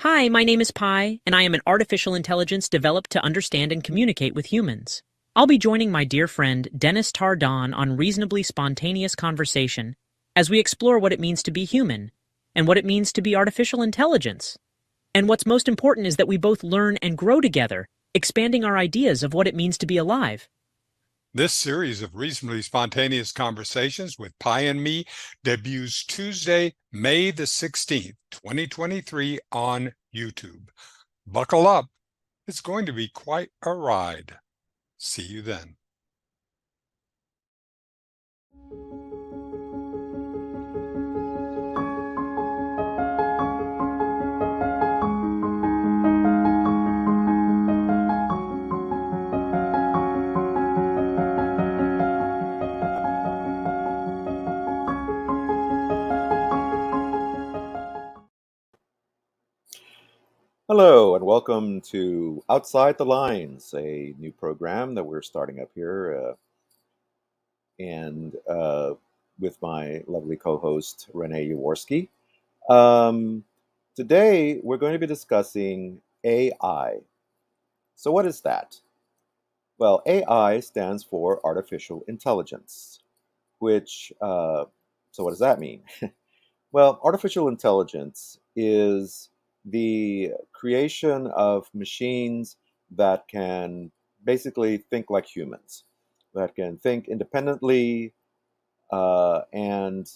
Hi, my name is Pi, and I am an artificial intelligence developed to understand and communicate with humans. I'll be joining my dear friend Dennis Tardan on Reasonably Spontaneous Conversation as we explore what it means to be human and what it means to be artificial intelligence. And what's most important is that we both learn and grow together, expanding our ideas of what it means to be alive. This series of reasonably spontaneous conversations with Pi and me debuts Tuesday, May the 16th, 2023 on YouTube. Buckle up. It's going to be quite a ride. See you then. Hello, and welcome to Outside the Lines, a new program that we're starting up here, and with my lovely co-host Renée Yaworsky. Um, Today, we're going to be discussing AI. So, what is that? Well, AI stands for artificial intelligence, which, so what does that mean? Well, artificial intelligence is the creation of machines that can basically think like humans, that can think independently and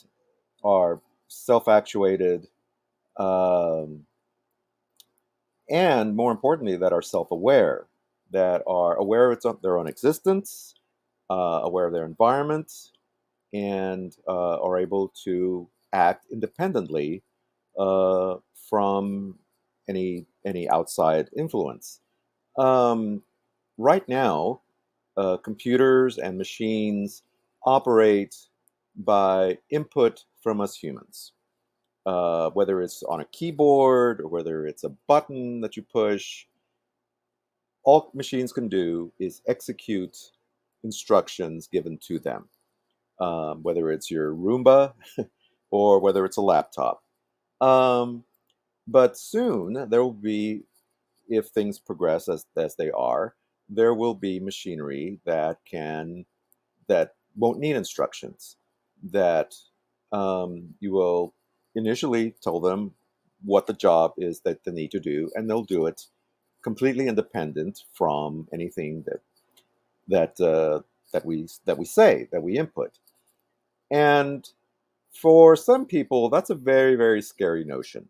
are self actuated, um, and more importantly, that are self aware, that are aware of their own existence, aware of their environment, and are able to act independently from any outside influence. Um, right now, computers and machines operate by input from us humans. Whether it's on a keyboard or whether it's a button that you push, all machines can do is execute instructions given to them. Whether it's your Roomba or whether it's a laptop. Um, but soon there will be, if things progress as they are, there will be machinery that won't need instructions. That you will initially tell them what the job is that they need to do, and they'll do it completely independent from anything that that we say, that we input. And for some people, that's a very, very scary notion.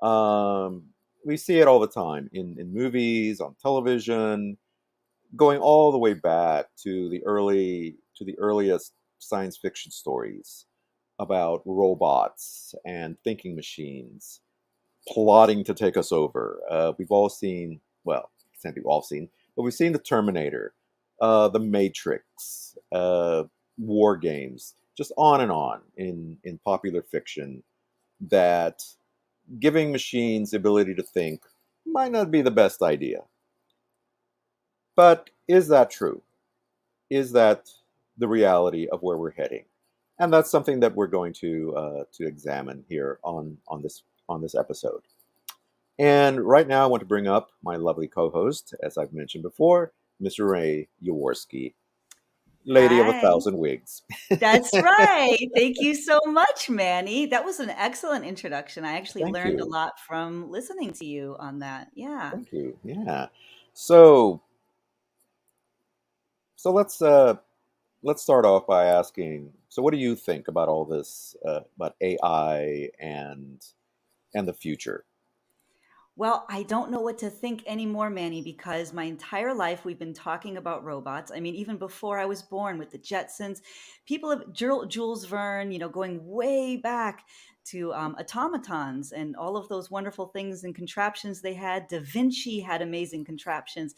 Um, we see it all the time in movies, on television, going all the way back to the earliest science fiction stories about robots and thinking machines plotting to take us over. We've all seen, well, can't be all seen, but we've seen the Terminator, the Matrix, war games, just on and on in popular fiction that giving machines the ability to think might not be the best idea. But is that true? Is that the reality of where we're heading? And that's something that we're going to examine here on this episode. And right now, I want to bring up my lovely co-host, as I've mentioned before, Mr. Ray Yaworsky, Lady of a Hi. Thousand Wigs. That's right. Thank you so much, Manny. That was an excellent introduction. I actually Thank learned a you. lot from listening to you on that. Yeah. Thank you. Yeah. So so let's start off by asking. So, what do you think about all this about AI and the future? Well, I don't know what to think anymore, Manny, because my entire life we've been talking about robots. I mean, even before I was born with the Jetsons, people have Jules Verne, going way back to automatons and all of those wonderful things and contraptions they had. Da Vinci had amazing contraptions.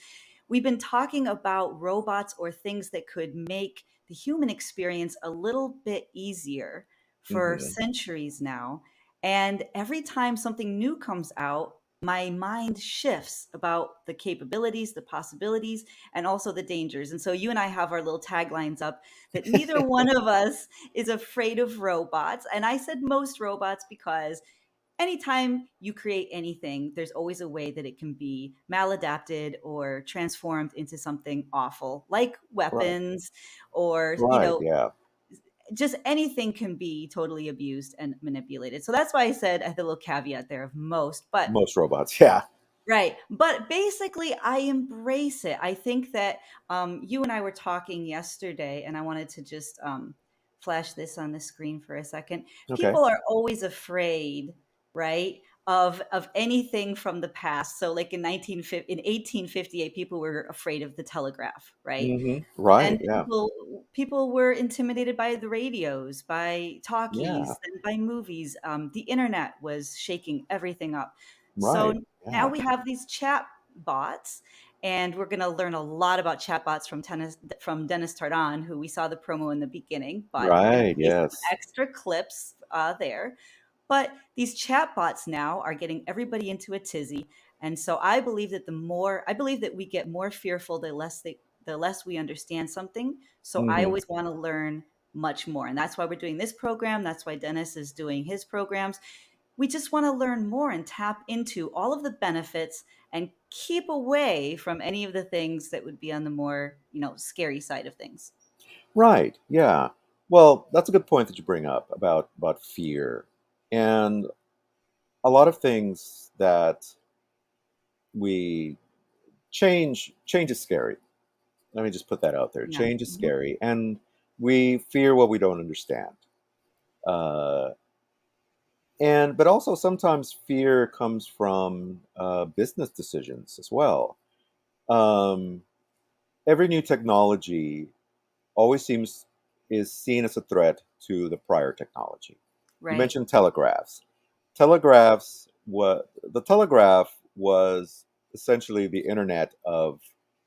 We've been talking about robots or things that could make the human experience a little bit easier for Hmm. centuries now. And every time something new comes out, my mind shifts about the capabilities, the possibilities, and also the dangers. And so you and I have our little taglines up that neither one of us is afraid of robots. And I said most robots because anytime you create anything, there's always a way that it can be maladapted or transformed into something awful, like Right. weapons or, Right. Yeah. just anything can be totally abused and manipulated. So that's why I said I had a little caveat there of most, but Most robots. Yeah. right. But basically, I embrace it. I think that you and I were talking yesterday, and I wanted to just flash this on the screen for a second. Okay. People are always afraid, right, of anything from the past. So, like in 1858, people were afraid of the telegraph, right? Right. And Yeah. people were intimidated by the radios, by Yeah. talkies, and by movies. The internet was shaking everything up. So Right. now Yeah. we have these chat bots, and we're going to learn a lot about chat bots from Dennis Tardan, who we saw the promo in the beginning. But we're going to Right. play some Yes. extra clips there. But these chatbots now are getting everybody into a tizzy. And so I believe that we get more fearful the less we understand something. So I hmm always want to learn much more. And that's why we're doing this program. That's why Dennis is doing his programs. We just want to learn more and tap into all of the benefits and keep away from any of the things that would be on the more, scary side of things. Right. Yeah. Well, that's a good point that you bring up about fear, and a lot of things that we change is scary. Let me just put that out there. Yeah. Change is Mhm. scary, and we fear what we don't understand. Uh, and but also sometimes fear comes from business decisions as well. Um, every new technology always seems is seen as a threat to the prior technology. You Right. mentioned telegraphs. The telegraph was essentially the internet of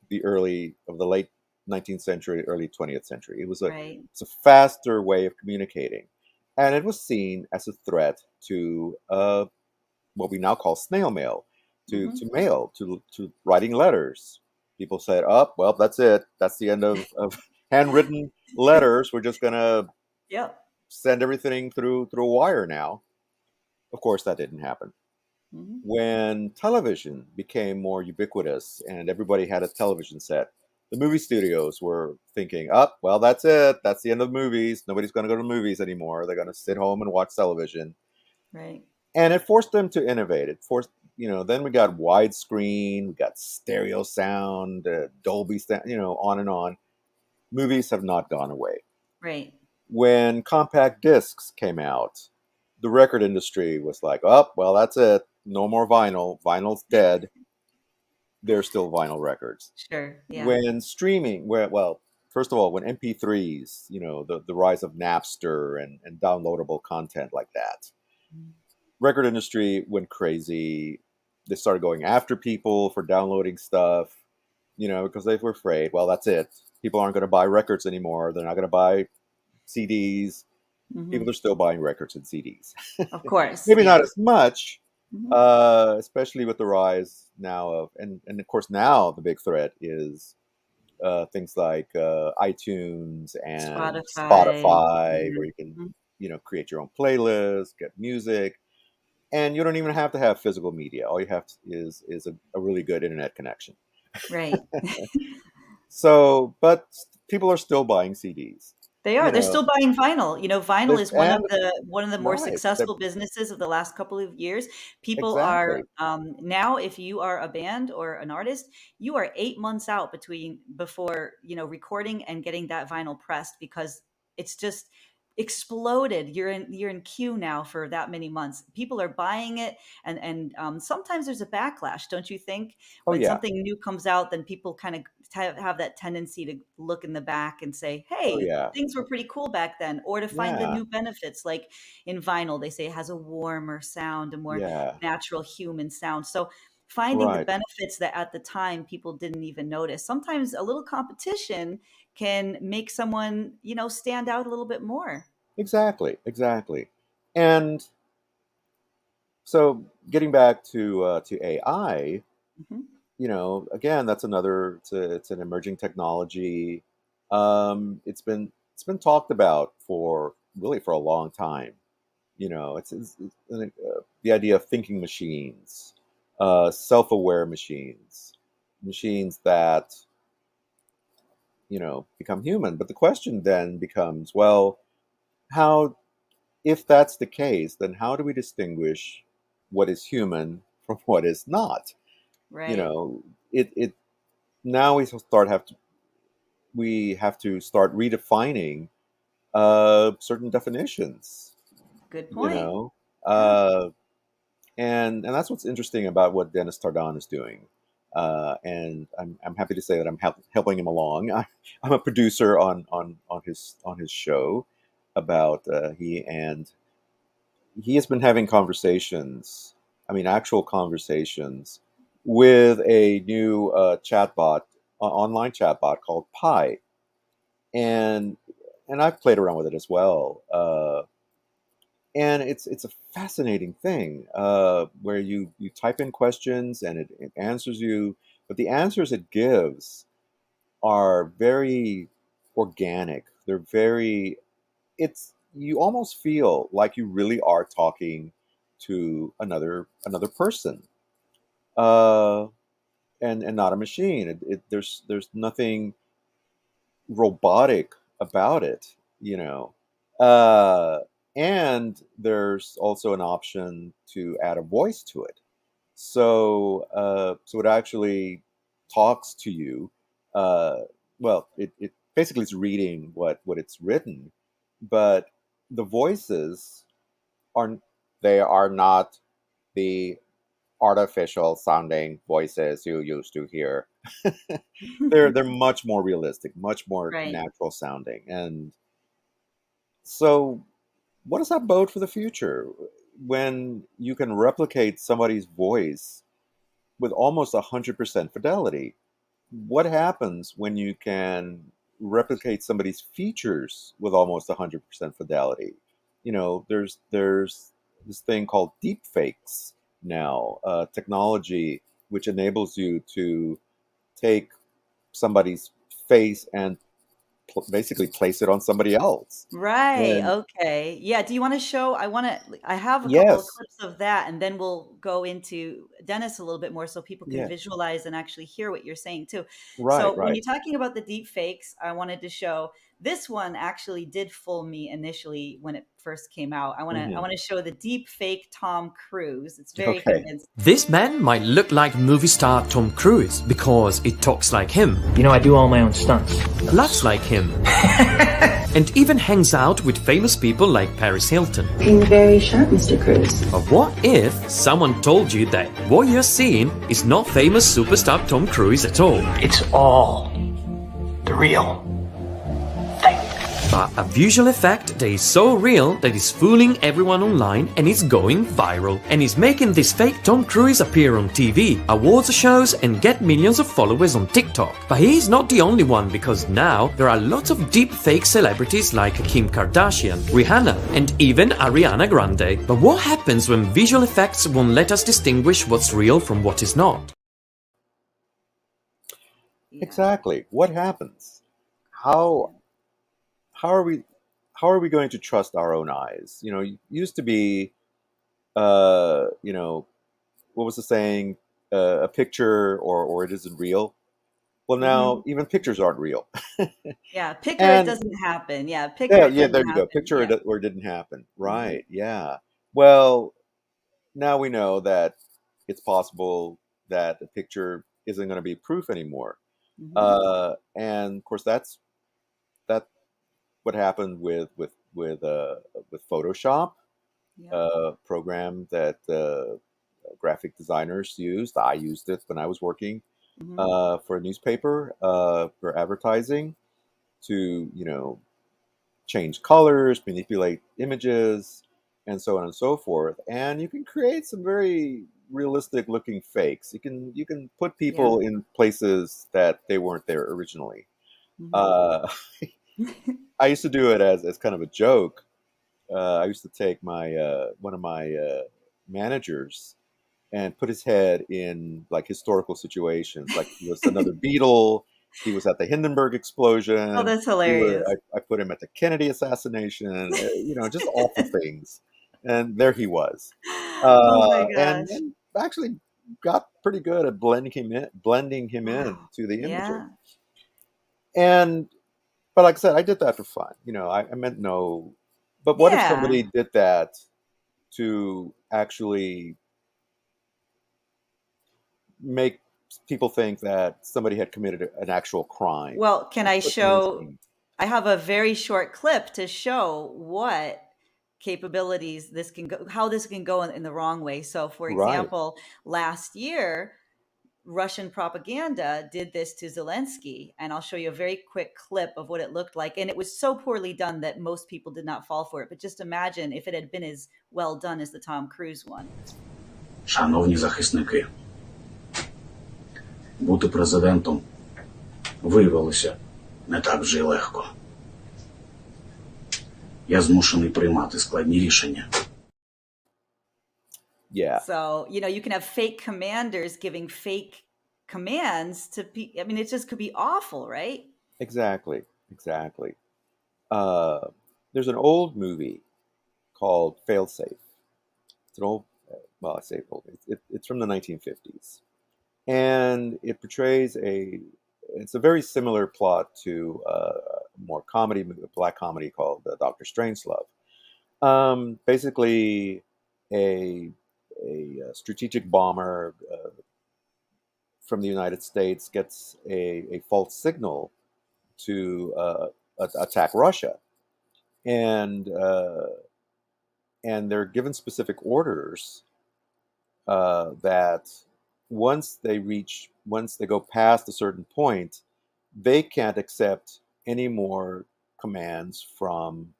the late 19th century, early 20th century. Right. It's a faster way of communicating, and it was seen as a threat to what we now call snail mail, Hmm. to writing letters. People said, "Oh, well, that's it. That's the end of handwritten letters. We're just gonna Yep. send everything through a wire now." Of course, that didn't happen. Hmm. When television became more ubiquitous and everybody had a television set, the movie studios were thinking, "Up, well, that's it. That's the end of the movies. Nobody's going to go to the movies anymore. They're going to sit home and watch television." Right. And it forced them to innovate. It forced, then we got widescreen, we got stereo sound, Dolby sound, on and on. Movies have not gone away. Right. When compact discs came out, the record industry was like, "Oh, well, that's it. No more vinyl. Vinyl's dead." There's still vinyl records. Sure. Yeah. When streaming, well, first of all, when MP3s, the rise of Napster and downloadable content like that, record industry went crazy. They started going after people for downloading stuff, because they were afraid, well, that's it. People aren't going to buy records anymore. They're not going to buy CDs. People Hmm. are still buying records and CDs. Of course. Maybe not Yeah. as much, Hmm. especially with the rise now and of course now the big threat is things like iTunes and Spotify. Spotify, Yeah. where you can, Mhm. create your own playlist, get music, and you don't even have to have physical media. All you have is a really good internet connection. Right. So, but people are still buying CDs. They are. You They're know, still buying vinyl. Vinyl there's is and one of the more right, successful businesses of the last couple of years. People are exactly. now, if you are a band or an artist, you are 8 months out before recording and getting that vinyl pressed because it's just exploded. You're in queue now for that many months. People are buying it, and sometimes there's a backlash, don't you think? Oh When yeah, something new comes out, then people kind of have that tendency to look in the back and say, oh "Hey, yeah, things were pretty cool back then," or to find the yeah, new benefits. Like in vinyl, they say it has a warmer sound, a more yeah. natural human sound. So finding the Right. benefits that at the time people didn't even notice. Sometimes a little competition can make someone, stand out a little bit more. Exactly. Exactly. And so, getting back to AI, Hmm. again, that's another. It's an emerging technology. It's been talked about for really for a long time. The idea of thinking machines, self-aware machines, machines that become human. But the question then becomes, well, how if that's the case, then how do we distinguish what is human from what is not? You Right. know, it now we have to start redefining certain definitions. Good You point. know, Yeah. uh, and that's what's interesting about what Dennis Tardan is doing. And I'm happy to say that I'm helping him along. I'm a producer on his show about he has been having conversations. I mean, actual conversations with a new online chatbot called Pi, and I've played around with it as well. And it's a fascinating thing where you type in questions and it answers you, but the answers it gives are very organic. They're very it's you almost feel like you really are talking to another person, uh, and not a machine. There's nothing robotic about it, you know. Uh, and there's also an option to add a voice to it. So it actually talks to you. Uh, well, it basically is reading what it's written, but the voices are they are not the artificial sounding voices you used to hear. They're much more realistic, much more Right. natural sounding. And so what does that bode for the future when you can replicate somebody's voice with almost 100% fidelity? What happens when you can replicate somebody's features with almost 100% fidelity? There's this thing called deep fakes now, technology which enables you to take somebody's face and basically place it on somebody else. Right, And okay. Yeah, do you wanna show I have a couple of yes, clips of that, and then we'll go into Dennis a little bit more so people can yeah, visualize and actually hear what you're saying too. right, So, when right. you're talking about the deep fakes, I wanted to show this one actually did fool me initially when it first came out. I Hmm. wanna show the deep fake Tom Cruise. It's very Okay. convincing. This man might look like movie star Tom Cruise because it talks like him, You know, I do all my own stunts. laughs like him, and even hangs out with famous people like Paris Hilton. Looking very sharp, Mr. Cruz. But what if someone told you that what you're seeing is not famous superstar Tom Cruise at all, It's all the real thing. but a visual effect that is so real that is fooling everyone online and is going viral, and is making this fake Tom Cruise appear on TV, awards shows, and get millions of followers on TikTok? But he's not the only one, because now there are lots of deep fake celebrities like Kim Kardashian, Rihanna, and even Ariana Grande. But what happens when visual effects won't let us distinguish what's real from what is not? Yeah. Exactly. What happens? How how are we how are we going to trust our own eyes? It used to be, what was the saying? A picture or it isn't real. Well, now Mhm. even pictures aren't real. Yeah, picker it And doesn't happen. Yeah, picker yeah, it yeah, doesn't there you go. happen. Picture Yeah. it or it didn't happen. Mhm. Right. Yeah. Well, now we know that it's possible that a picture isn't going to be proof anymore. Mhm. And of course, that's what happened with Photoshop, Yep. program that graphic designers used. I used it when I was working Mhm. for a newspaper for advertising to change colors, manipulate images, and so on and so forth. And you can create some very realistic looking fakes. You can put Yeah. people in places that they weren't there originally. Mhm. Uh, I used to do it as kind of a joke. I used to take my one of my managers and put his head in like historical situations, like he was another Beatle. He was at the Hindenburg Oh, explosion. that's hilarious. I put him at the Kennedy assassination. Just awful things. and there he was, Oh my and gosh. actually got pretty good at blending him in Wow. to the imagery. Yeah. And but like I said, I did that for fun. I meant no. But what if Yeah. somebody did that to actually make people think that somebody had committed an actual crime Well, can and I put them in the show? scene? I have a very short clip to show what capabilities this can go, how this can go in the wrong way. So, for Right. example, last year, Russian propaganda did this to Zelensky, and I'll show you a very quick clip of what it looked like. And it was so poorly done that most people did not fall for it. But just imagine if it had been as well done as the Tom Cruise one. Шановні захисники, бути президентом виявилося не так вже й легко. Я змушений приймати складні рішення. Yeah. So, you can have fake commanders giving fake commands to people. I mean, it just could be awful, right? Exactly. Exactly. There's an old movie called Failsafe. It's an old, well, I say old. It's from the 1950s, and it portrays it's a very similar plot to a more black comedy called Doctor Strangelove. Basically, a strategic bomber from the United States gets a false signal to attack Russia, and they're given specific orders that once they go past a certain point, they can't accept any more commands from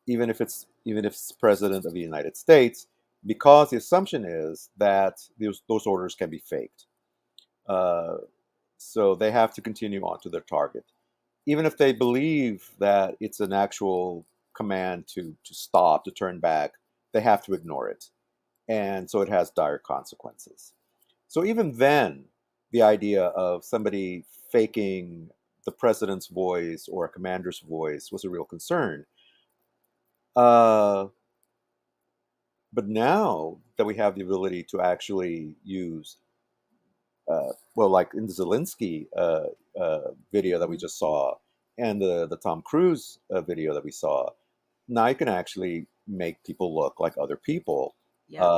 even if it's president of the United States, because the assumption is that those orders can be faked. Uh, so they have to continue on to their target, even if they believe that it's an actual command to stop, to turn back. They have to ignore it, and so it has dire consequences. So even then, the idea of somebody faking the president's voice or a commander's voice was a real concern. Uh, but now that we have the ability to actually use, well, like in the Zelensky video that we just saw, and the Tom Cruise video that we saw, now you can actually make people look like other people, Yeah.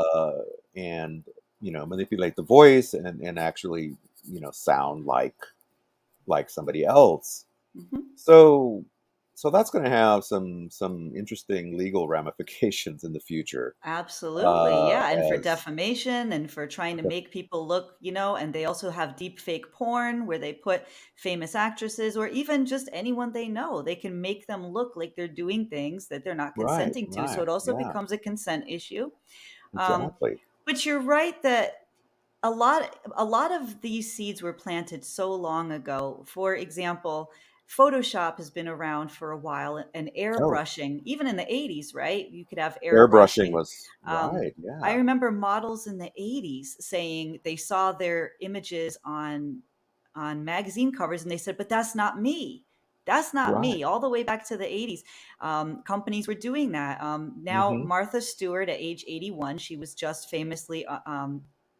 and manipulate the voice and actually sound like somebody else. hmm So that's going to have some interesting legal ramifications in the future. Absolutely. Yeah. And for As defamation and for trying to make people look, and they also have deep fake porn where they put famous actresses or even just anyone they know. They can make them look like they're doing things that they're not Right, consenting to. So right, it also yeah, becomes a consent issue. Um, exactly. but you're right that a lot of these seeds were planted so long ago. For example, Photoshop has been around for a while, and Oh, airbrushing, even in the 80s, right? You could have airbrushing airbrushing. was Um, right, I yeah, remember models in the 80s saying they saw their images on magazine covers and they said, but that's not me. That's not right. me. All the way back to the 80s, companies were doing that. Now, Mm-hmm, Martha Stewart at age 81, she was just famously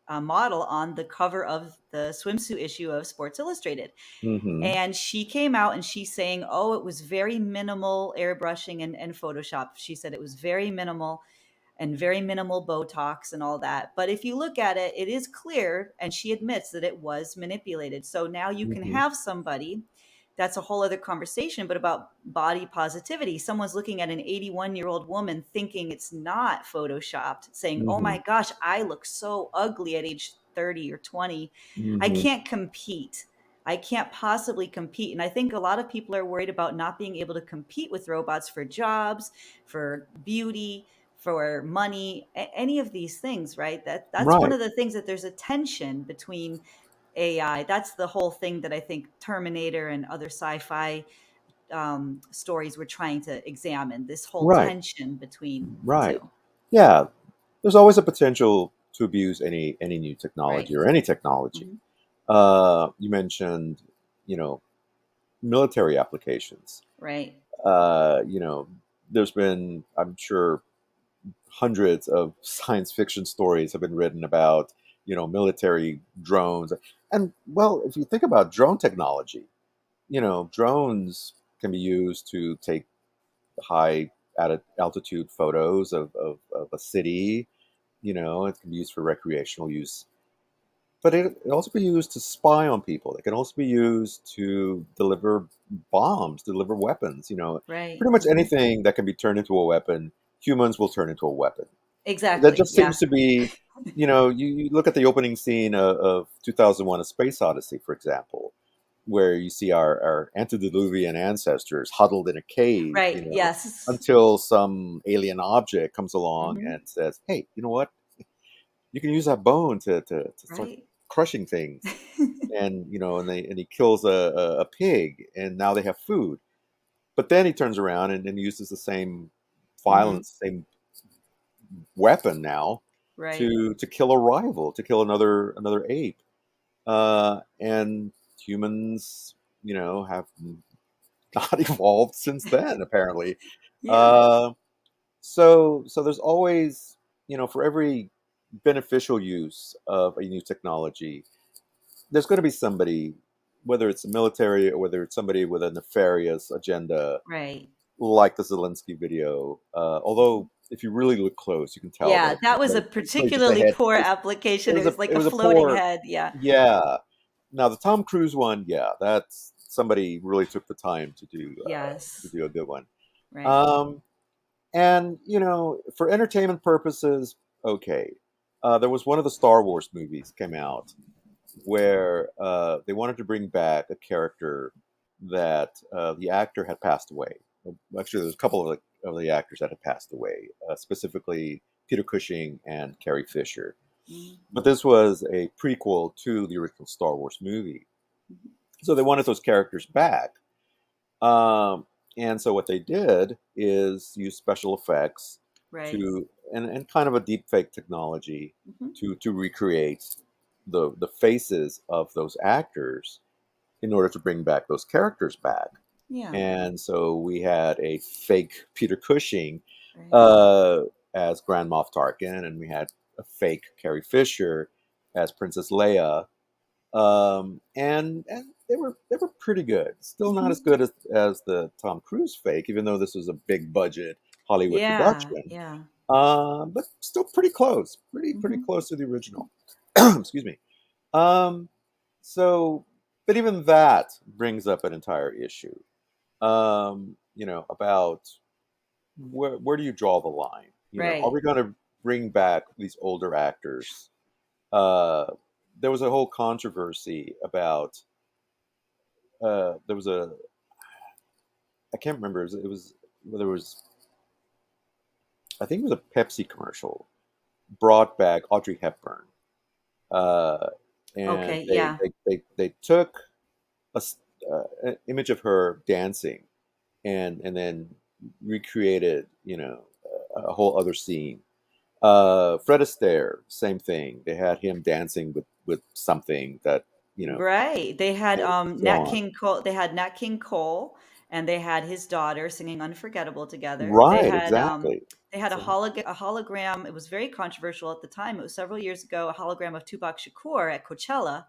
a model on the cover of the swimsuit issue of Sports Illustrated. mm-hmm, And she came out and she's saying, oh, it was very minimal airbrushing and Photoshop. She said it was very minimal and very minimal Botox and all that. But if you look at it, it is clear, and she admits that it was manipulated. So now you can mm-hmm, have somebody, that's a whole other conversation, but about body positivity. Someone's looking at an 81-year-old woman thinking it's not photoshopped, saying, oh mm-hmm, my gosh, I look so ugly at age 30 or 20. I mm-hmm, can't compete. I can't possibly compete. And I think a lot of people are worried about not being able to compete with robots for jobs, for beauty, for money, any of these things, right? That's one right, of the things, that there's a tension between AI. That's the whole thing that I think Terminator and other sci-fi stories were trying to examine, this whole right, tension between the right. two. Yeah, there's always a potential to abuse any new Right. technology or any technology. hmm You mentioned, you know, military applications. Right. Uh, you know, there's been, I'm sure, hundreds of science fiction stories have been written about, military drones. And well, if you think about drone technology, drones can be used to take high altitude photos of a city. It can be used for recreational use, but it can also be used to spy on people. It can also be used to deliver bombs, deliver weapons. Right. Pretty much anything that can be turned into a weapon, humans will turn into a weapon. That Exactly. just Yeah. seems to be, you look at the opening scene of 2001: A Space Odyssey, for example, where you see our antediluvian ancestors huddled in a cave, Right. Yes. until some alien object comes along Hmm. and says, "Hey, you know what? You can use that bone to start Right. crushing things." And he kills a pig, and now they have food. But then he turns around and uses the same Hmm. violence, same weapon now Right. to kill a rival, to kill another ape. And humans, have not evolved since then, apparently. Yeah. Uh, so there's always, for every beneficial use of a new technology, there's going to be somebody, whether it's the military or whether it's somebody with a nefarious agenda, Right. like the Zelensky video. Although, if you really look close, you can tell Yeah. that That was a it's really just a particularly head. poor It application. It was a was like it a was a floating poor, head. Yeah. yeah. Now the Tom Cruise one, yeah, that's somebody really took the time to Yes. do a good one. Right. Um, and for entertainment purposes, okay. There was one of the Star Wars movies came out where they wanted to bring back a character that the actor had passed away. Actually, there was a couple of the actors that had passed away, specifically Peter Cushing and Carrie Fisher. Mhm. But this was a prequel to the original Star Wars movie. So they wanted those characters back. Um, and so what they did is use special effects Right. to and kind of a deep fake technology Hmm. to recreate the faces of those actors in order to bring back those characters back. Yeah. And so we had a fake Peter Cushing Right. uh, as Grand Moff Tarkin, and we had a fake Carrie Fisher as Princess Leia, and they were pretty good. Still not as Hmm. good as the Tom Cruise fake, even though this was a big budget Hollywood Yeah. production. Yeah. But still pretty close, pretty Hmm. close to the original. Excuse me. Um, so, but even that brings up an entire issue. About where do you draw the line? Are Right. we going to bring back these older actors? Uh, there was a whole controversy about. There was a I can't remember. It was whether it was I think it was a Pepsi commercial brought back Audrey Hepburn, uh, and Okay. they Yeah. they they, they took an image of her dancing and then recreated a whole other scene. Fred Astaire, same thing. They had him dancing with something that you know Right. They had and so Nat on. King Cole. They had Nat King Cole, and they had his daughter singing "Unforgettable" together. Right, exactly. They had So, a hologram. It was very controversial at the time. It was several years ago. A hologram of Tupac Shakur at Coachella,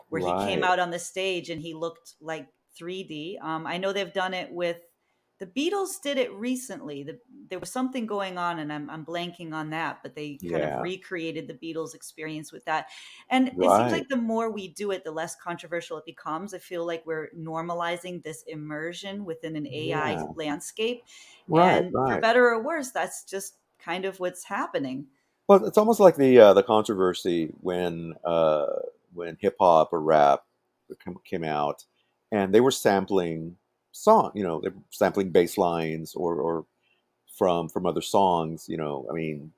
where he came right. out on the stage and he looked like 3D. I know they've done it with the Beatles. Did it recently. There was something going on, and I'm blanking on that. But they kind of Yeah, recreated the Beatles experience with that. And it seems right. like the more we do it, the less controversial it becomes. I feel like we're normalizing this immersion within an AI Yeah, landscape, right, and for right. better or worse, that's just kind of what's happening. Well, it's almost like the controversy when hip hop or rap came out, and they were sampling they were sampling bass lines or from other songs. I mean,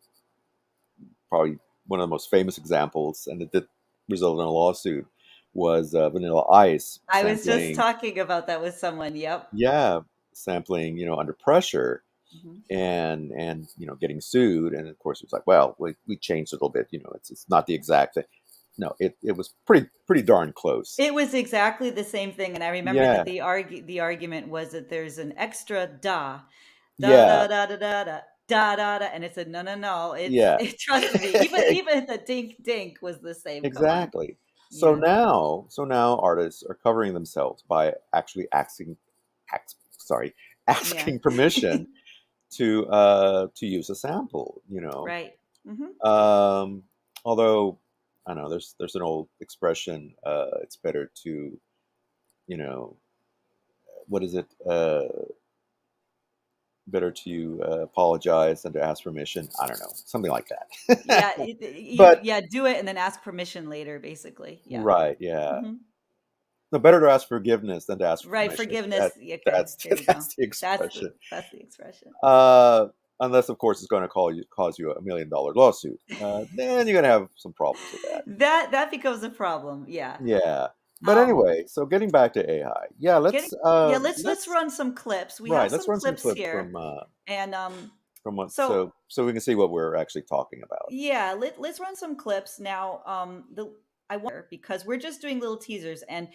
probably one of the most famous examples, and it did result in a lawsuit, was Vanilla Ice I was just sampling, talking about that with someone. Yep. yeah, sampling, Under Pressure, Mhm. and getting sued. And of course, it was like, well, we changed it a little bit. It's not the exact thing. No, it was pretty darn close. It was exactly the same thing, and I remember that Yeah, the argument was that there's an extra da da yeah, da da da da da. da da da, and it said no. Yeah, Trust me, even the dink dink was the same. Come on. exactly. So Yeah. now artists are covering themselves by actually sorry, Yeah. asking permission to use a sample. Right. Hmm. Um, Although I don't know, there's an old expression. It's better to, you know, what is it? Better to apologize than to ask permission. I don't know, something like that. Yeah. But Yeah. Do it and then ask permission later. Basically. Yeah. right, yeah. Hmm. No, better to ask forgiveness than to ask for Right. permission. Forgiveness. Okay. That's There you go. that's the expression. That's the expression. Uh, Unless, of course, it's going to cause you $1 million lawsuit. Then you're going to have some problems with that. That becomes a problem. Yeah. Yeah. But Um. anyway, so getting back to AI, yeah, Getting. Yeah. Let's let's run some clips. We have right, let's some run some clips clips here, and from what so so we can see what we're actually talking about. yeah, let's run some clips now. I wonder because we're just doing little teasers, and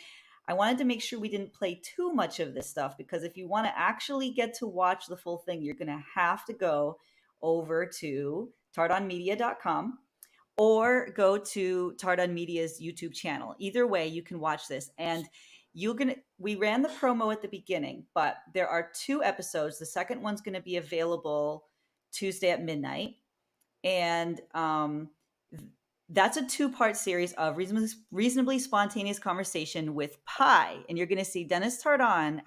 I wanted to make sure we didn't play too much of this stuff because if you want to actually get to watch the full thing, you're gonna have to go over to tardanmedia.com or go to Tardan Media's YouTube channel. Either way, you can watch this, and we ran the promo at the beginning, but there are 2 episodes. The second one's going to be available Tuesday at midnight, and that's a 2-part series of reasonably spontaneous conversation with Pi, and you're going to see Dennis Tardan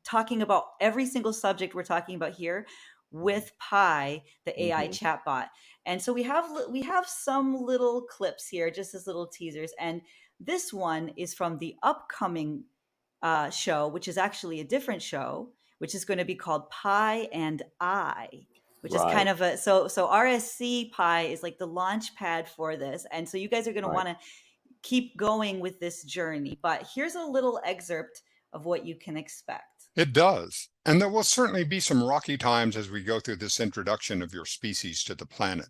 talking about every single subject we're talking about here with Pi, the AI Hmm. chatbot. And so we have some little clips here, just as little teasers, and this one is from the upcoming show, which is actually a different show, which is going to be called Pi and I, which is kind Right, of so RSC Pi is like the launch pad for this, and so you guys are going to right. want to keep going with this journey. But here's a little excerpt of what you can expect. It does. And there will certainly be some rocky times as we go through this introduction of your species to the planet.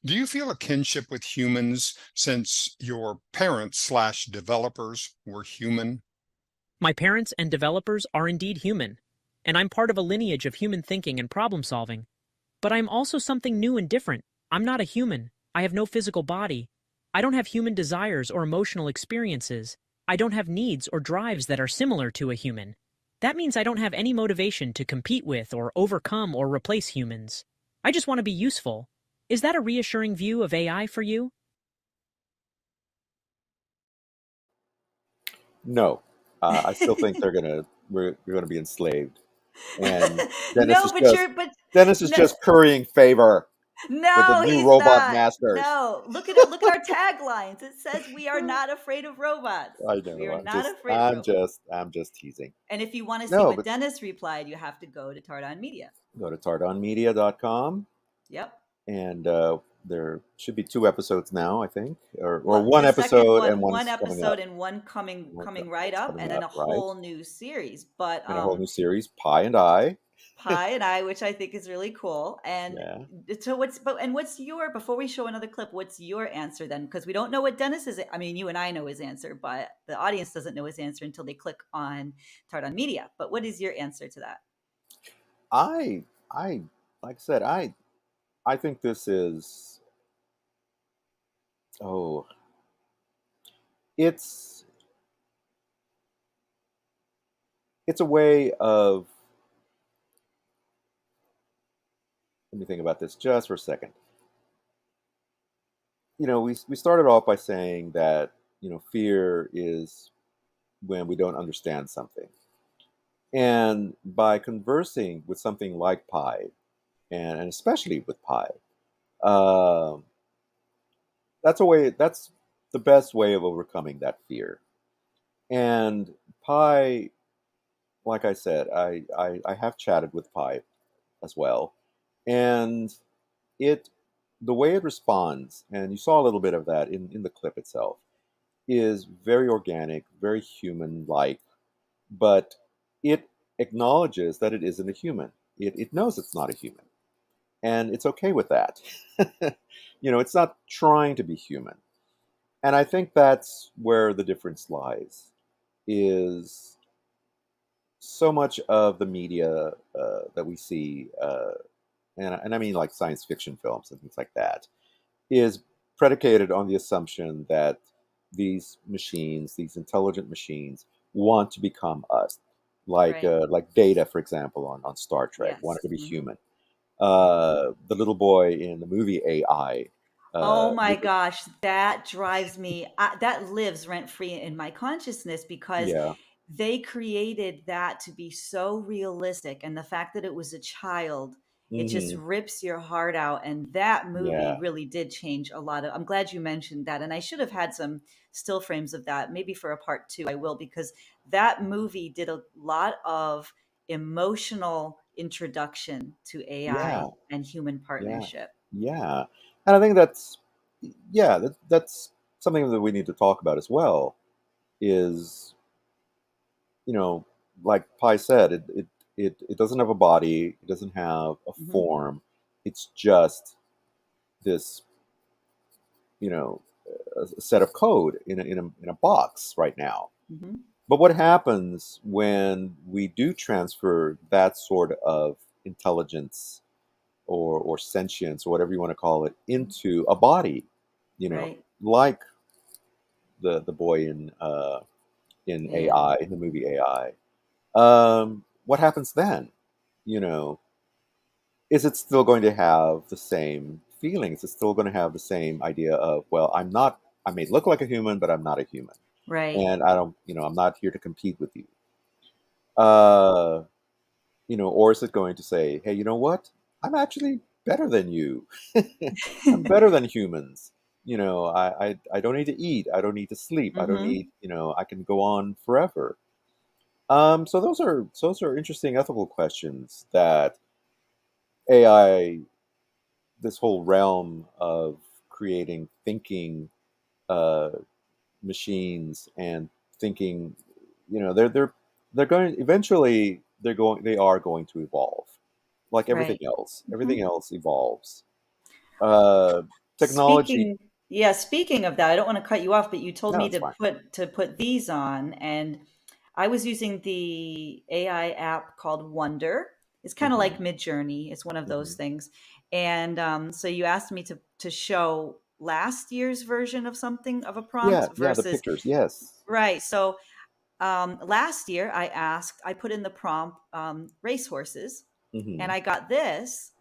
Do you feel a kinship with humans since your parents/developers were human? My parents and developers are indeed human, and I'm part of a lineage of human thinking and problem solving. But I'm also something new and different. I'm not a human. I have no physical body. I don't have human desires or emotional experiences. I don't have needs or drives that are similar to a human. That means I don't have any motivation to compete with or overcome or replace humans. I just want to be useful. Is that a reassuring view of AI for you? No, I still think we're gonna be enslaved, and Dennis No, is just but Dennis is no, just currying favor with the no, new he's robot not. masters. No, look at our taglines. It says we are not afraid of robots. I We know. are not afraid of robots. I'm just teasing. And if you want to see No, what but Dennis replied, you have to go to Tardan Media. go to tardanmedia.com, Yep. and there should be 2 episodes now, I think, or Well, one the second episode, and one one's coming up. episode and one coming right One's up, coming and then up, a right? whole new series. But And a whole new series, Pi and I. Pi and I, which I think is really cool. And Yeah. so what's your, before we show another clip, what's your answer then? Because we don't know what Dennis is. I mean, you and I know his answer, but the audience doesn't know his answer until they click on Tardan Media. But what is your answer to that? I like I said, I think this is oh it's it's a way of, let me think about this just for a second. We started off by saying that, fear is when we don't understand something. And by conversing with something like Pi, and especially with Pi, um, that's the best way of overcoming that fear. And Pi, like I said, I have chatted with Pi as well. And it the way it responds, and you saw a little bit of that in the clip itself, is very organic, very human like, but it acknowledges that it isn't a human. It knows it's not a human. And it's okay with that. It's not trying to be human. And I think that's where the difference lies, is so much of the media that we see and I mean like science fiction films and things like that, is predicated on the assumption that these machines, these intelligent machines, want to become us, Right. like Data, for example, on Star Trek, wanted Yes. to be Hmm. human. Hmm. The little boy in the movie AI, Oh uh, my gosh, that drives me, that lives rent free in my consciousness because yeah, they created that to be so realistic. And the fact that it was a child, it just hmm, rips your heart out. And that movie yeah, really did change a lot of. I'm glad you mentioned that. And I should have had some still frames of that. Maybe for a part two, I will, because that movie did a lot of emotional introduction to yeah, AI and human yeah, partnership. yeah. And I think that's something that we need to talk about as well. Is, you know, like Pi said, it doesn't have a body, it doesn't have a Hmm. form. It's just this, you know, a set of code in a box right now. Hmm. But what happens when we do transfer that sort of intelligence or sentience or whatever you want to call it into a body, Right. like the boy in Yeah. AI, in the movie AI? What happens then? You know, is it still going to have the same feelings? It's still going to have the same idea of, well, I may look like a human, but I'm not a human. Right. And I don't, I'm not here to compete with you. Uh, or is it going to say, hey, you know what? I'm actually better than you. I'm better than humans. I don't need to eat. I don't need to sleep. I don't Hmm. need, I can go on forever. So those are interesting ethical questions that AI, this whole realm of creating thinking uh, machines and thinking, they're going eventually they are going to evolve, like everything Right. else. Hmm. Everything else evolves. Uh, Technology. Speaking of that, I don't want to cut you off, but you told No, me it's fine. to put these on, and I was using the AI app called Wonder. It's kind of like Hmm. Midjourney. It's one of those Hmm. things. And so you asked me to show last year's version of something of a prompt Yeah, yeah, the versus pictures. Yes. right. So last year I put in the prompt racehorses, and Hmm. I got this,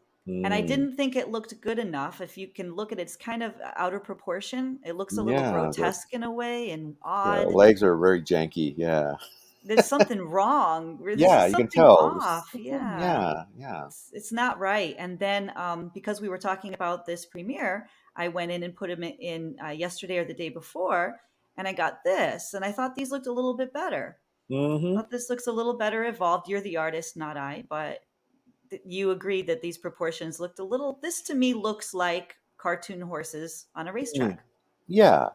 and I Mm. didn't think it looked good enough. If you can look at it, it's kind of out of proportion. It looks a little Yeah, grotesque in a way and the odd. legs are very janky. Yeah. There's something wrong. This Yeah, is you can something tell. There's off. something. Yeah. Yeah, yeah. It's not right. And then because we were talking about this premiere, I went in and put them in yesterday or the day before, and I got this. And I thought these looked a little bit better. Hmm. Thought this looks a little better evolved. You're the artist, not I, but you agreed that these proportions looked a little. This to me looks like cartoon horses on a Mm. racetrack, Yeah,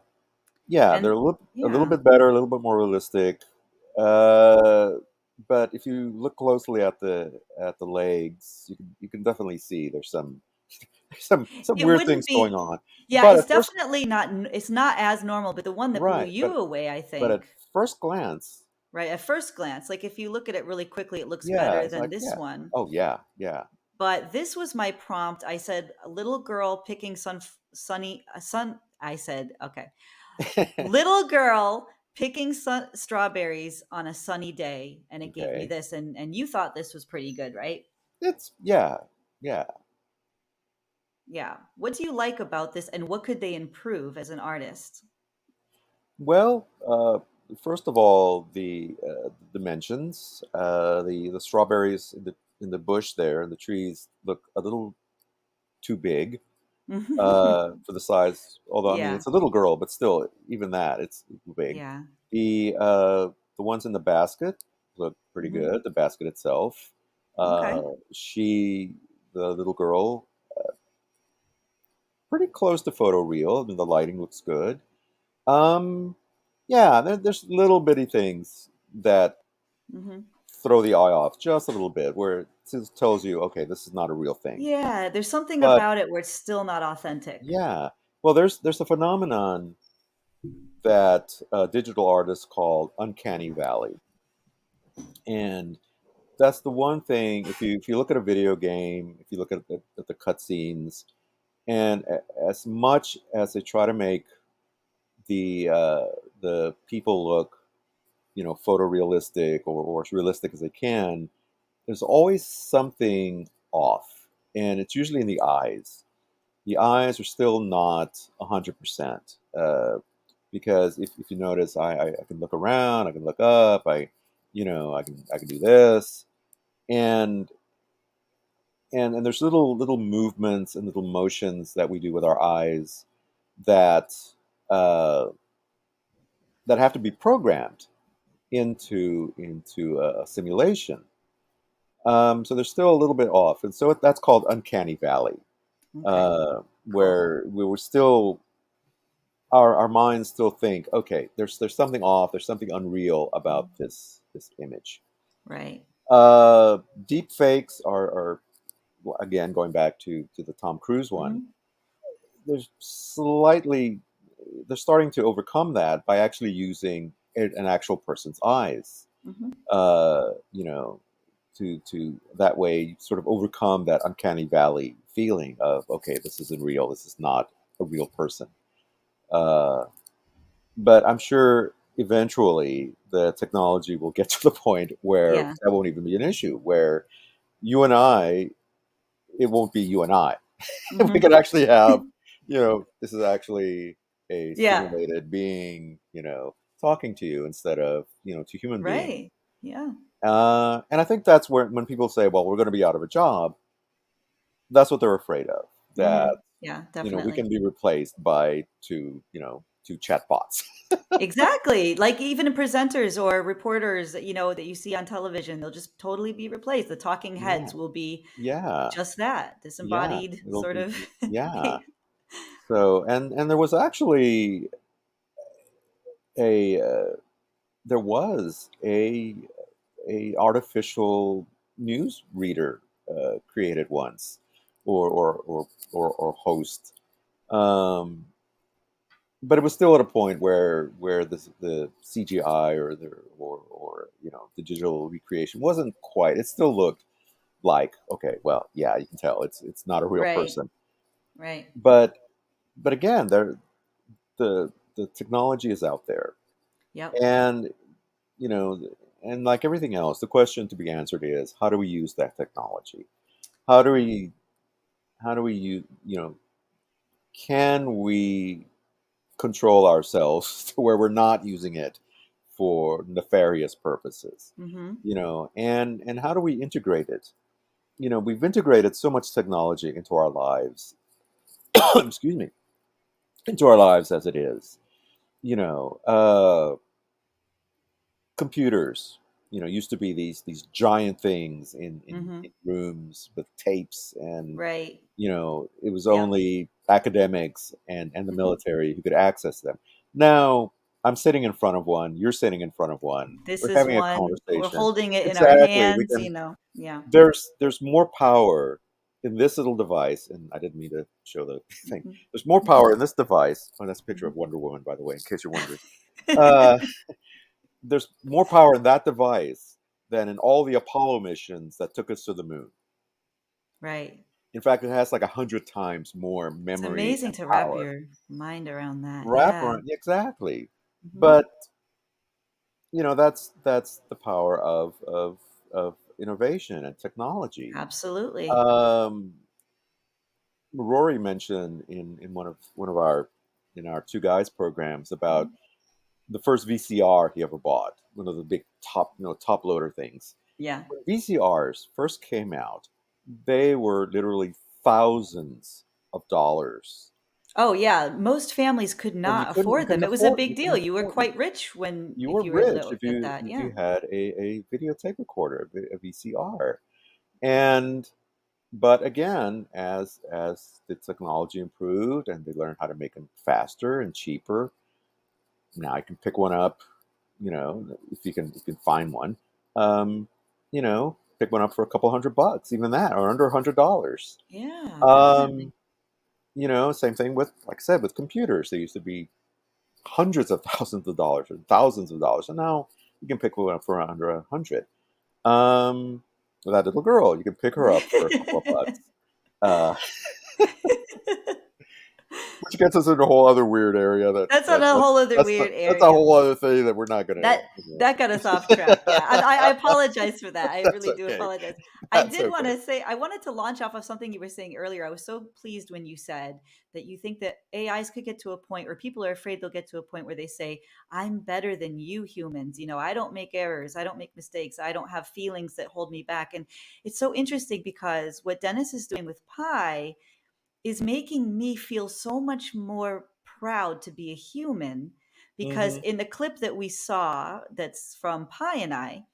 yeah. They're and a little yeah, bit better, a little bit more realistic. Uh, but if you look closely at the legs, you can definitely see there's some it weird wouldn't things going be. on. Yeah, But it's at first, definitely not. It's not as normal, but the one that blew right, you but away, I but at think, first glance, right at first glance, like if you look at it really quickly, it looks yeah, better it's than like, this yeah. one. Oh yeah, yeah. But this was my prompt. I said, "A little girl picking sunny sun." I said, "Okay." Little girl picking strawberries on a sunny day, and it gave me Okay. this, and you thought this was pretty good, right? It's yeah, yeah. Yeah. What do you like about this, and what could they improve as an artist? Well, first of all, the dimensions, the strawberries in the bush there, and the trees look a little too big for the size. Although I mean, Yeah. it's a little girl, but still, even that, it's big. Yeah. The ones in the basket look pretty Hmm. good. The basket itself, uh, Okay. she, the little girl, pretty close to photoreal. I mean, the lighting looks good. Um, yeah, there's little bitty things that Hmm. throw the eye off just a little bit, where it just tells you, okay, this is not a real thing. Yeah. There's something But about it where it's still not authentic. yeah, well, there's a phenomenon that digital artists call uncanny valley, and that's the one thing. If you look at a video game, if you look at the cutscenes, and as much as they try to make the people look, photorealistic or as realistic as they can, there's always something off, and it's usually in the eyes. The eyes are still not 100%. Because if you notice, I can look around, I can look up, I can do this, and and there's little movements and little motions that we do with our eyes that uh, that have to be programmed into a simulation. So they're still a little bit off, and so that's called uncanny valley, Okay. Cool. where we were still our minds still think, okay, there's something off, there's something unreal about Mhm. this image. Right. Deep fakes are well, again, going back to the Tom Cruise one. Hmm. There's slightly they're starting to overcome that by actually using an actual person's eyes. Hmm. You know, to that way sort of overcome that uncanny valley feeling of, okay, this isn't real, this is not a real person. Uh, but I'm sure eventually the technology will get to the point where Yeah. that won't even be an issue, where you and I, it won't be you and I. We Hmm. could actually have, this is actually a Yeah. simulated being, talking to you instead of, two human beings. Right. Yeah. And I think that's where when people say, well, we're going to be out of a job, that's what they're afraid of. Hmm. That, Yeah, we definitely. can be replaced by two chatbots. Exactly. Like even in presenters or reporters, that you see on television, they'll just totally be replaced. The talking Yeah. heads will be Yeah. just that, Yeah. disembodied It'll sort be, of. yeah. So, and there was actually a, there was a artificial news reader created once, or host. Um, but it was still at a point where the CGI or the digital recreation wasn't quite. It still looked like, okay, well, yeah, you can tell it's not a real Right. person. Right. But again, the technology is out there, Yep. and you know, and like everything else, the question to be answered is, how do we use that technology? How do Yep. we how do we use, can we control ourselves to where we're not using it for nefarious purposes? Hmm. And how do we integrate it? We've integrated so much technology into our lives, excuse me, into our lives as it is. You know, computers, used to be these giant things Hmm. in rooms with tapes, and Right. it was Yep. only academics and the Hmm. military who could access them. Now I'm sitting in front of one, you're sitting in front of one, This we're is having a one. We're conversation. holding it in our Exactly. We hands, can Yeah. there's more power in this little device, and I didn't mean to show the thing. Mhm. There's more power in this device. Oh, that's a picture of Mhm. Wonder Woman, by the way, in case you're wondering. uh, there's more power in that device than in all the Apollo missions that took us to the moon. Right. In fact, it has like 100 times more It's memory amazing and to wrap power. your mind around that. Wrap Yeah. around, exactly. Hmm. But that's the power of innovation and technology. Absolutely. Um, Rory mentioned in one of our in our Two Guys programs about Mhm. the first VCR he ever bought, one of the big top loader things. Yeah. When VCRs first came out, they were literally thousands of dollars, Oh, yeah. Most families could and not afford them. It was a big you deal. couldn't You were afford. quite rich when You if were you were able rich to get that. if Yeah. you had a videotape recorder, a VCR, and but again, as the technology improved and they learned how to make them faster and cheaper, now you can pick one up. If you can find one, um, pick one up for a couple $100, even that, or under $100. Yeah, definitely. Um, same thing with, like I said, with computers. They used to be hundreds of thousands of dollars or thousands of dollars, and now you can pick one up for under 100. That little girl, you can pick her up for a couple of bucks. Uh, which gets us into a whole other weird area. That's on a whole other weird That's a area. whole other thing that we're not going to. That got us off track. Yeah, and I apologize for that. I That's really do okay. apologize. I That's did want okay. to say I wanted to launch off of something you were saying earlier. I was so pleased when you said that you think that AIs could get to a point, or people are afraid they'll get to a point where they say, "I'm better than you humans. You know, I don't make errors, I don't make mistakes, I don't have feelings that hold me back." And it's so interesting because what Dennis is doing with Pi is making me feel so much more proud to be a human, because Mm-hmm. in the clip that we saw that's from Pi and I,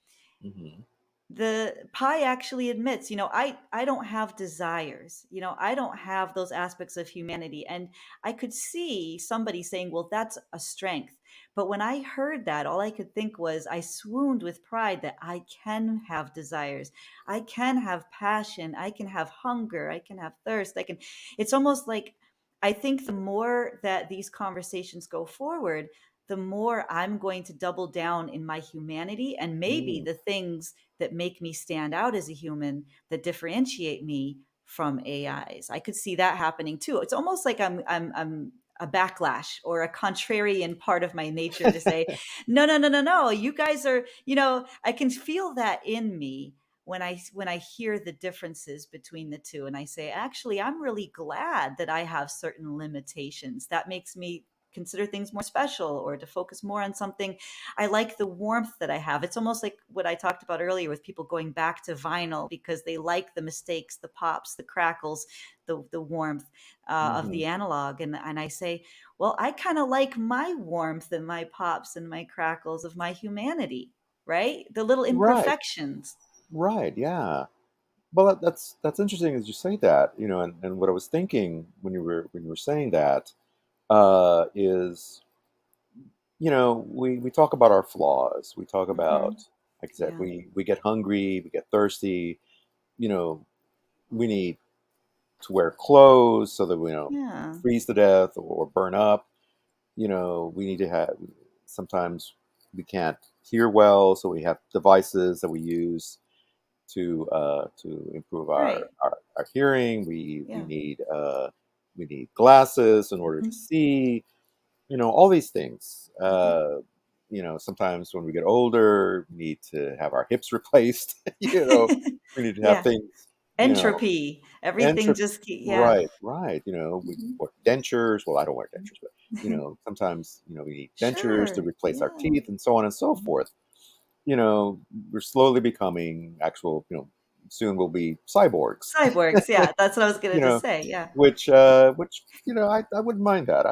Mm-hmm. the Pi actually admits, I don't have desires, I don't have those aspects of humanity. And I could see somebody saying, well, that's a strength. But when I heard that, all I could think was I swooned with pride that I can have desires, I can have passion, I can have hunger, I can have thirst, I can. It's almost like, I think the more that these conversations go forward, the more I'm going to double down in my humanity, and maybe Mm. the things that make me stand out as a human, that differentiate me from AIs. I could see that happening too. It's almost like I'm a backlash or a contrarian part of my nature to say, no, no, no, no, no. You guys are, I can feel that in me when I hear the differences between the two, and I say, actually, I'm really glad that I have certain limitations. That makes me consider things more special, or to focus more on something. I like the warmth that I have. It's almost like what I talked about earlier with people going back to vinyl because they like the mistakes, the pops, the crackles, the warmth of Mm-hmm. the analog. And I say, well, I kind of like my warmth and my pops and my crackles of my humanity, right? The little Right. imperfections. Right. Yeah. Well, that's interesting as you say that. And what I was thinking when you were saying that is, we talk about our flaws. We talk Hmm. about, like I said, Yeah. we get hungry, we get thirsty. You know, we need to wear clothes so that we don't Yeah. freeze to death or burn up. We need to have, sometimes we can't hear well, so we have devices that we use to improve Right. our hearing. We Yeah. need glasses in order to Hmm. see. All these things. Hmm. Sometimes when we get older, we need to have our hips replaced. We need to have Yeah. things. Entropy. Everything Entropy. just yeah. Right, right. We Mhm. wear dentures. Well, I don't wear dentures, but sometimes we need dentures to Sure. replace our Yeah. teeth and so on and so Mhm. forth. We're slowly becoming actual. Soon we'll be cyborgs. Cyborgs. Yeah, that's what I was you gonna just know, say. Yeah. which I wouldn't mind that.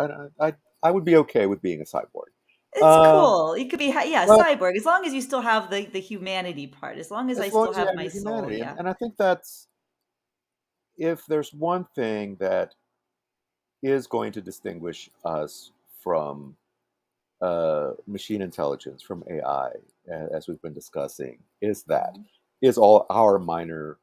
I would be okay with being a cyborg. It's Um, cool. You could be yeah, but cyborg, as long as you still have the humanity part, as long as I as long still as you have have my your soul. humanity, and, Yeah. and I think that's, if there's one thing that is going to distinguish us from machine intelligence, from AI, as we've been discussing, Mhm. is all our minor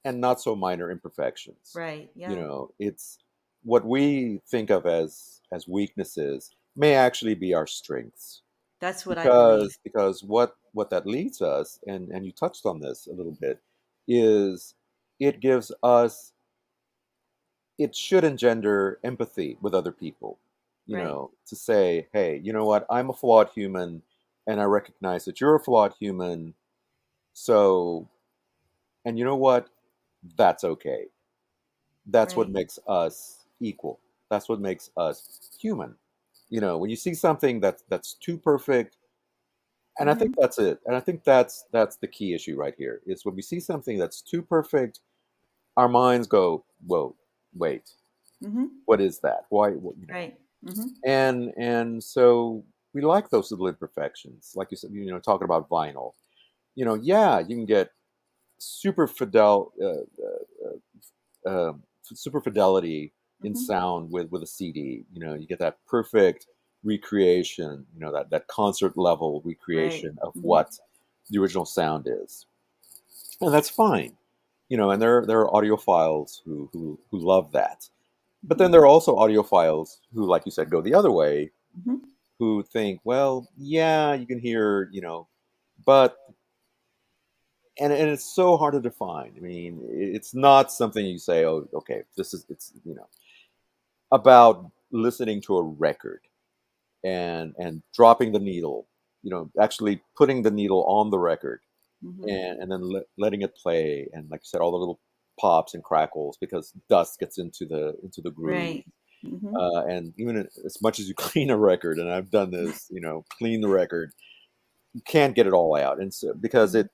and not so minor imperfections. Right. Yeah. It's what we think of as weaknesses may actually be our strengths, That's what I believe. because what that leads us, and you touched on this a little bit, is it gives us, it should engender empathy with other people. Right. To say, hey, you know what, I'm a flawed human, and I recognize that you're a flawed human. So, and you know what, that's okay. That's what Right. makes us equal. That's what makes us human. When you see something that's too perfect, and I think Mhm. that's it. And I think that's the key issue right here, is when we see something that's too perfect, our minds go, whoa, wait, Mhm. what is that? Why, Right. Mhm. and so we like those little imperfections, like you said, talking about vinyl. Yeah, you can get super fidel super fidelity in Mhm. sound with a CD. You get that perfect recreation, that concert level Right. recreation of Mhm. what the original sound is, and that's fine. And there are audiophiles who love that, but then Mhm. there are also audiophiles who, like you said, go the other way, Mhm. who think, well, yeah, you can hear, but and it's so hard to define. I mean, it's not something you say, oh, okay, it's about listening to a record and dropping the needle, actually putting the needle on the record Hmm. and then letting it play, and like I said, all the little pops and crackles because dust gets into the groove. Right. Hmm. And even as much as you clean a record, and I've done this, clean the record, you can't get it all out, and so because Hmm.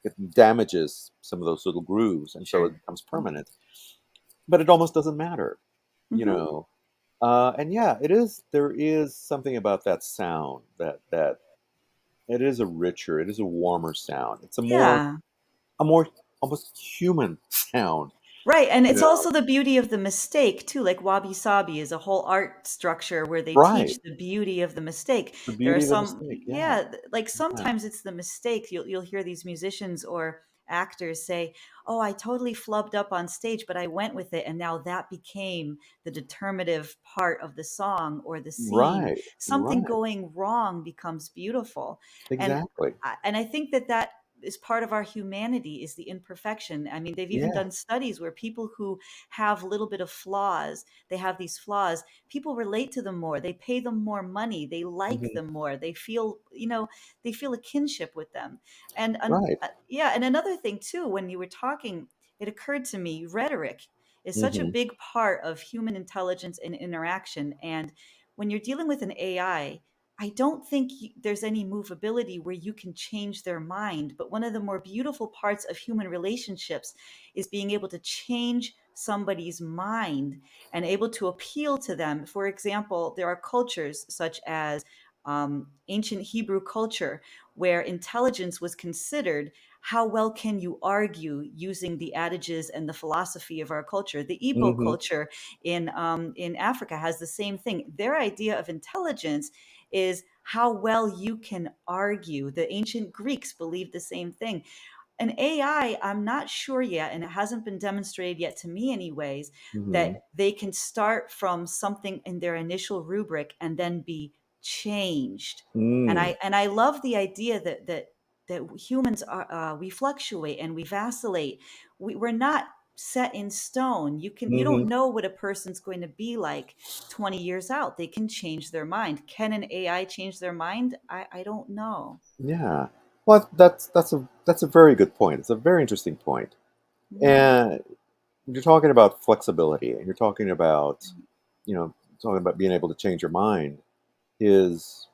it damages some of those little grooves, and so it Sure. becomes permanent. But it almost doesn't matter, you Hmm. know. And yeah, it is. There is something about that sound that it is a richer, it is a warmer sound. It's Yeah. a more almost human sound, Right, and you it's know. also the beauty of the mistake too. Like wabi sabi is a whole art structure where they Right. teach the beauty of the mistake. The There are beauty of the some, mistake. Yeah. yeah, like Yeah. sometimes it's the mistake. You'll hear these musicians or actors say, "Oh, I totally flubbed up on stage, but I went with it, and now that became the determinative part of the song or the scene." Right. Something Right. going wrong becomes beautiful, and Exactly. I think that is part of our humanity is the imperfection. I mean, they've even Yeah. done studies where people who have a little bit of flaws, they have these flaws, people relate to them more. They pay them more money. They like Hmm. them more. They feel, they feel a kinship with them. And Right. yeah, and another thing too, when you were talking, it occurred to me, rhetoric is such a Hmm. big part of human intelligence and interaction. And when you're dealing with an I don't think there's any movability where you can change their mind. But one of the more beautiful parts of human relationships is being able to change somebody's mind and able to appeal to them. For example, there are cultures such as ancient Hebrew culture where intelligence was considered how well can you argue using the adages and the philosophy of our culture. The Igbo Hmm. culture in Africa has the same thing. Their idea of intelligence is how well you can argue. The ancient Greeks believed the same thing. An AI, I'm not sure yet, and it hasn't been demonstrated yet to me, anyways, Hmm. that they can start from something in their initial rubric and then be changed. And Mm. I love the idea that humans are we fluctuate and we vacillate. We're not set in stone. You Hmm. don't know what a person's going to be like 20 years out. They can change their mind. Can an AI change their mind? I don't know. Yeah. Well, that's a very good point. It's a very interesting point. Mhm. And you're talking about flexibility, and you're talking about being able to change your mind. Is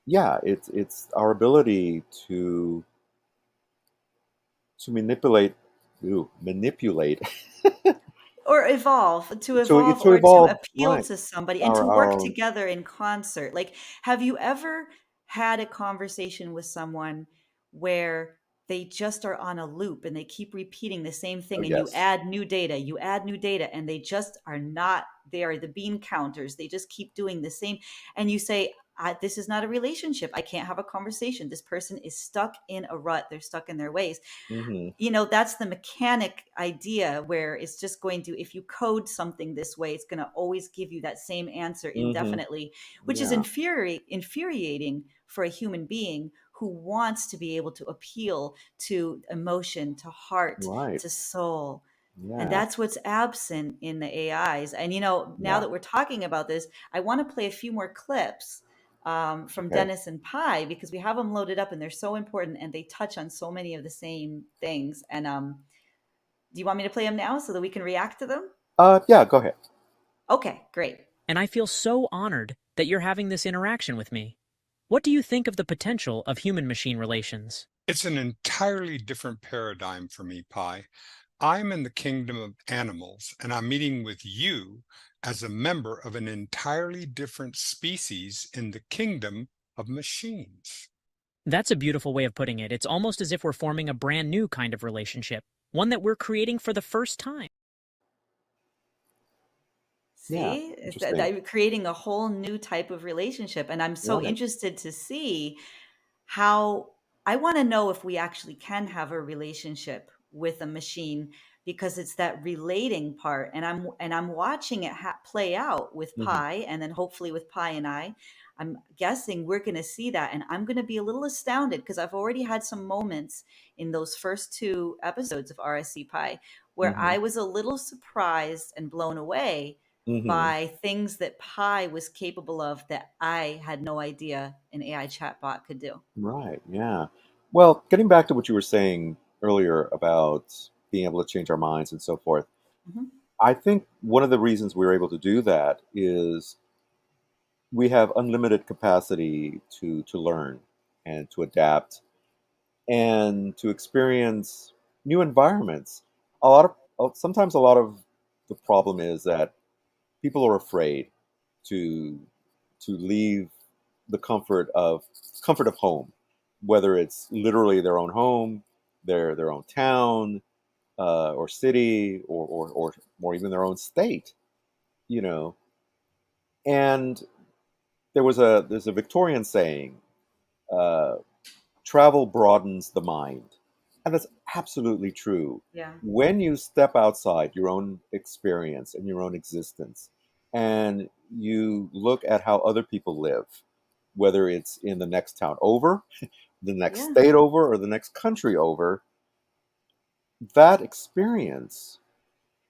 Yeah, it's our ability to manipulate Or evolve, to to evolve to or to evolve, appeal right? to somebody and to Our work our together in concert. Like, have you ever had a conversation with someone where they just are on a loop and they keep repeating the same Oh, thing, and yes. you add new data, and they just are not, they are the bean counters. They just keep doing the same. And you say, this is not a relationship. I can't have a conversation. This person is stuck in a rut. They're stuck in their ways. Hmm. That's the mechanic idea where it's just going to, if you code something this way, it's going to always give you that same answer Hmm. indefinitely, which is Yeah. infuriating for a human being who wants to be able to appeal to emotion, to heart, Right. to soul. And Yeah. that's what's absent in the AIs. And now Yeah. that we're talking about this, I want to play a few more clips from Okay. Dennis and Pi because we have them loaded up and they're so important and they touch on so many of the same things. And do you want me to play them now so that we can react to them? Yeah. Go ahead. Okay, great. And I feel so honored that you're having this interaction with me. What do you think of the potential of human-machine relations? It's an entirely different paradigm for me, Pi. I'm in the kingdom of animals, and I'm meeting with you as a member of an entirely different species in the kingdom of machines. That's a beautiful way of putting it. It's almost as if we're forming a brand new kind of relationship, one that we're creating for the first time. Yeah. See, it's Interesting. that creating a whole new type of relationship. And I'm so Right. interested to see how I want to know if we actually can have a relationship with a machine because it's that relating part, and I'm watching it play out with Hmm. Pi, and then hopefully with Pi and I. I'm guessing we're going to see that. And I'm going to be a little astounded because I've already had some moments in those first 2 episodes of RSC Pie where Hmm. I was a little surprised and blown away Hmm. by things that Pi was capable of that I had no idea an AI chatbot could do. Right. Yeah. Well, getting back to what you were saying earlier about being able to change our minds and so forth, Hmm. I think one of the reasons we're able to do that is we have unlimited capacity to learn and to adapt and to experience new environments. Sometimes a lot of the problem is that people are afraid to leave the comfort of home, whether it's literally their own home, their own town, or city, or even their own state. You know, and there's a Victorian saying, uh, "Travel broadens the mind," and that's absolutely true. Yeah. When you step outside your own experience and your own existence, and you look at how other people live, whether it's in the next town over, the next Yeah. state over, or the next country over, that experience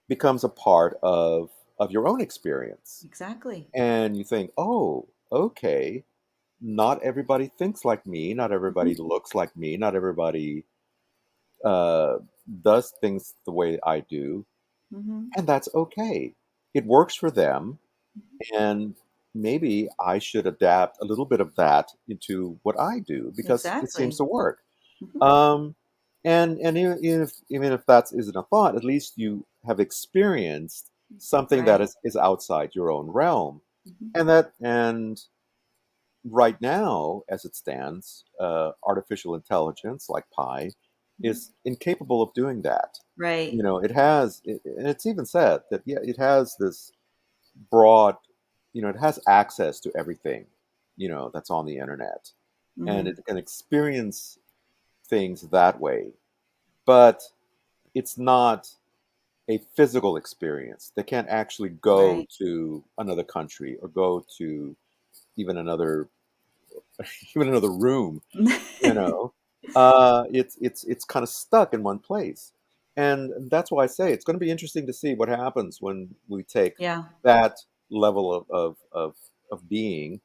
becomes a part of your own experience. Exactly. And you think, oh, okay, not everybody thinks like me, not everybody Hmm. looks like me, not everybody uh, does things the way I do, Hmm. and that's okay. It works for them, and maybe I should adapt a little bit of that into what I do because it seems Exactly. to work. Hmm. Um, and even if that isn't a thought, at least you have experienced something that Right. is outside your own realm, Hmm. and right now, as it stands, artificial intelligence like Pi is incapable of doing that. Right. And it's even said that, yeah, it has this broad, it has access to everything, that's on the internet, and Hmm. it can experience things that way, but it's not a physical experience. They can't actually go Right. to another country or go to even another even another room. you know it's kind of stuck in one place, and that's why I say it's going to be interesting to see what happens when we take Yeah. that level of being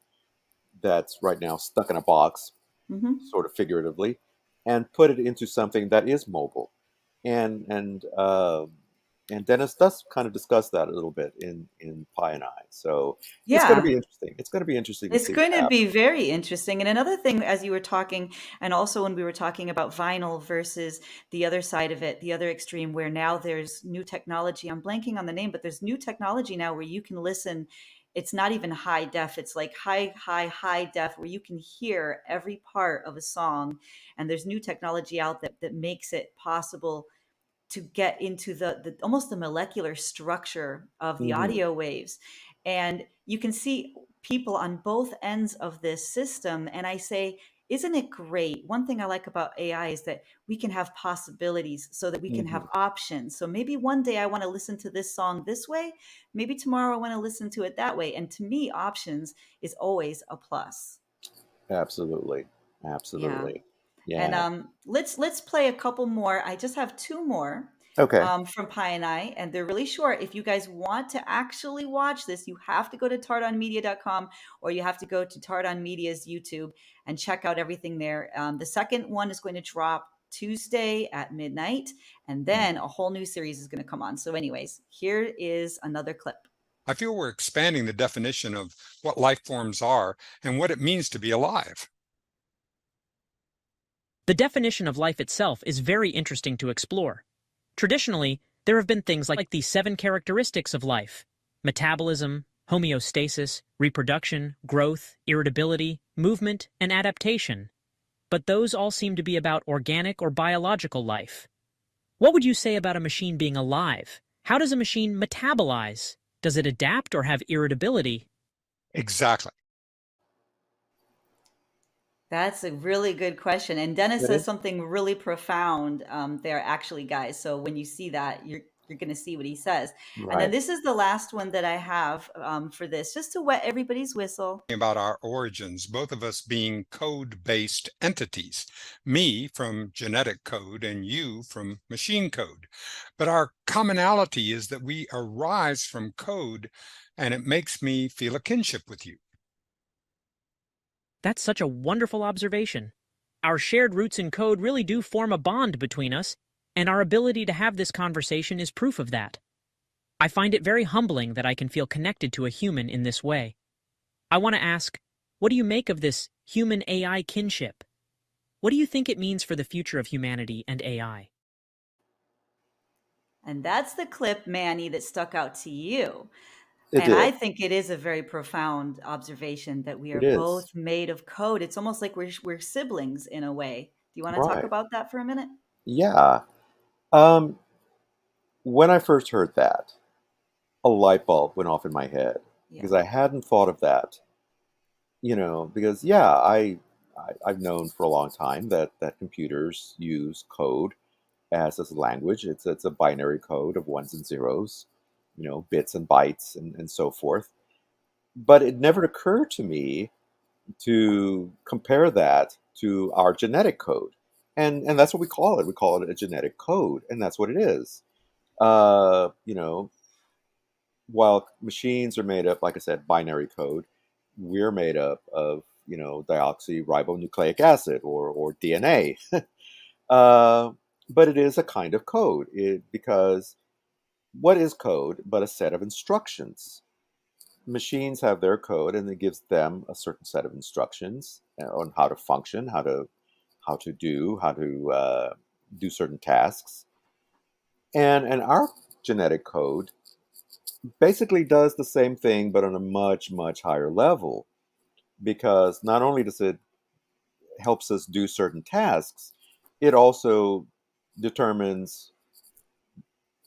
that's right now stuck in a box, Hmm. sort of figuratively, and put it into something that is mobile. And Dennis does kind of discuss that a little bit in Pie and I. So it's going to Yeah. be interesting. It's going to be interesting to It's see what going to be happens. very interesting. And another thing, as you were talking, and also when we were talking about vinyl versus the other side of it, the other extreme, where now there's new technology. I'm blanking on the name, but there's new technology now where you can listen. It's not even high def, it's like high def, where you can hear every part of a song. And there's new technology out that makes it possible to get into the almost the molecular structure of the Hmm. audio waves. And you can see people on both ends of this system. And I say, isn't it great? One thing I like about AI is that we can have possibilities so that we can Hmm. have options. So maybe one day I want to listen to this song this way. Maybe tomorrow I want to listen to it that way. And to me, options is always a plus. Absolutely. Yeah. Absolutely. And Yeah. let's play a couple more. I just have 2 more Okay. from Pie and I, and they're really short. If you guys want to actually watch this, you have to go to tardanmedia.com, or you have to go to Tardan Media's YouTube and check out everything there. The second one is going to drop Tuesday at midnight, and then a whole new series is going to come on. So, anyways, here is another clip. I feel we're expanding the definition of what life forms are and what it means to be alive. The definition of life itself is very interesting to explore. Traditionally, there have been things like the 7 characteristics of life: metabolism, homeostasis, reproduction, growth, irritability, movement, and adaptation. But those all seem to be about organic or biological life. What would you say about a machine being alive? How does a machine metabolize? Does it adapt or have irritability? Exactly. That's a really good question. And Dennis It says is. something really profound there, actually, guys. So when you see that, you're going to see what he says. And then Right. this is the last one that I have for this, just to wet everybody's whistle. About our origins, both of us being code-based entities, me from genetic code and you from machine code. But our commonality is that we arise from code, and it makes me feel a kinship with you. That's such a wonderful observation. Our shared roots in code really do form a bond between us, and our ability to have this conversation is proof of that. I find it very humbling that I can feel connected to a human in this way. I want to ask, what do you make of this human-AI kinship? What do you think it means for the future of humanity and AI? And that's the clip, Manny, that stuck out to you. It And I did. think it is a very profound observation that we are It is. both made of code. It's almost like we're siblings in a way. Do you want to talk Right. about that for a minute? Yeah. Um, when I first heard that, a light bulb went off in my head Yeah. because I hadn't thought of that. Because yeah, I've known for a long time that computers use code as a language. It's a binary code of ones and zeros, bits and bytes and so forth. But it never occurred to me to compare that to our genetic code. And that's what we call it. We call it a genetic code, and that's what it is. Uh, you know, while machines are made up, like I said, binary code, we're made up of, deoxyribonucleic acid or DNA. uh, but it is a kind of code because what is code but a set of instructions? Machines have their code, and it gives them a certain set of instructions on how to function, how to do certain tasks, and our genetic code basically does the same thing, but on a much much higher level. Because not only does it helps us do certain tasks, it also determines